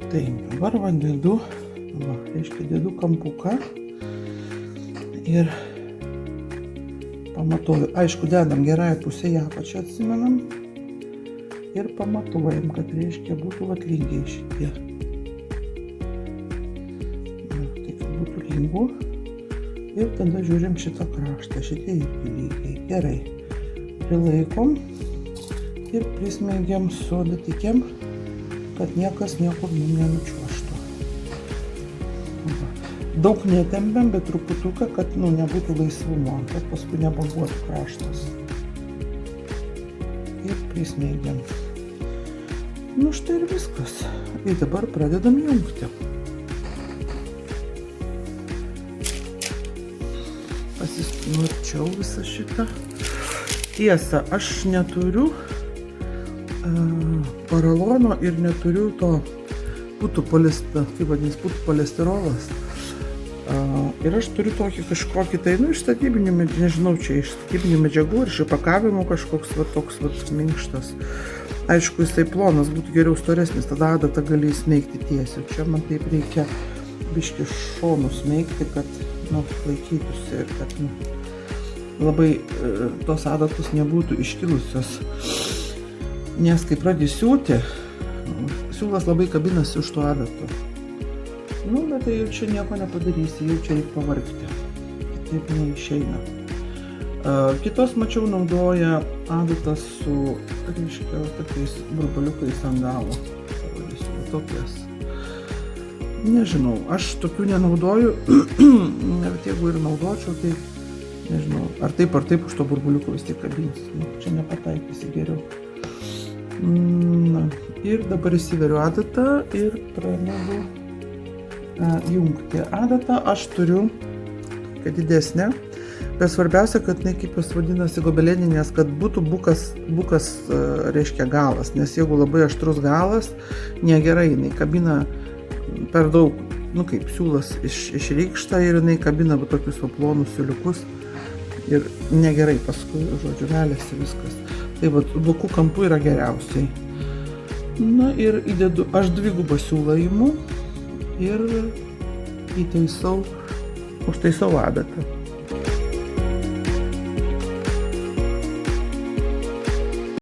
Tai dabar dedu, reiškia dedu kampuką ir pamatuoju. Aišku, dedam gerąją pusę, ją pačią atsimenam ir pamatuojam, kad reiškia būtų lygiai šitie. Tai kad būtų lygų ir tada žiūrim šitą kraštą, šitie irgi lygiai. Gerai, prilaikom ir prismeigiam su adatikėm, kad niekas niekur nenučiuoštų. Daug netempiam, bet truputuką, kad nebūtų laisvumo, kad paskui nebaguotų kraštas. Ir prismeigiam. Štai ir viskas. Ir dabar pradedam jungti. Pasisnurčiau visą šitą. Tiesa, aš neturiu poralono ir neturiu to putų polistirolas. Ir aš turiu tokį kažkokį tai, iš statybinių, nežinau, čia iš statybinių medžiagų ir iš įpakavimo kažkoks toks minkštas. Aišku, jisai plonas, būtų geriau storesnis, tada adatą gali įsmeigti tiesiai. Čia man taip reikia biškį šonų smeigti, kad laikytųsi ir kad labai tos adatos nebūtų iškilusios. Nes kai pradedi siūti, siūlas labai kabinasi už to adatų. Bet tai jau čia nieko nepadarysi, jau čia reikia pavargti. Kitaip neišeina. Kitos, mačiau, naudoja adatas su, reiškia, tokiais burbuliukais ant galo. Tokias. Nežinau, aš tokių nenaudoju. Bet jeigu ir naudočiau, tai nežinau, ar taip už to burbuliuko vis tiek kabinsis. Čia nepataikysi geriau. Ir dabar įsiveriu adatą ir pradedu jungti. Adatą aš turiu didesnę, bet svarbiausia, kad kaip jos vadinasi gobeleninės, kad būtų bukas reiškia galas, nes jeigu labai aštrus galas, negerai, jinai kabina per daug, kaip siūlas išreikšta ir jinai kabina tokius plonus siūliukus ir negerai paskui, žodžiu, veliasi viskas. Tai bukų kampų yra geriausiai. Ir įdedu, aš dvigubą siūlą imu ir užtaisau adatą.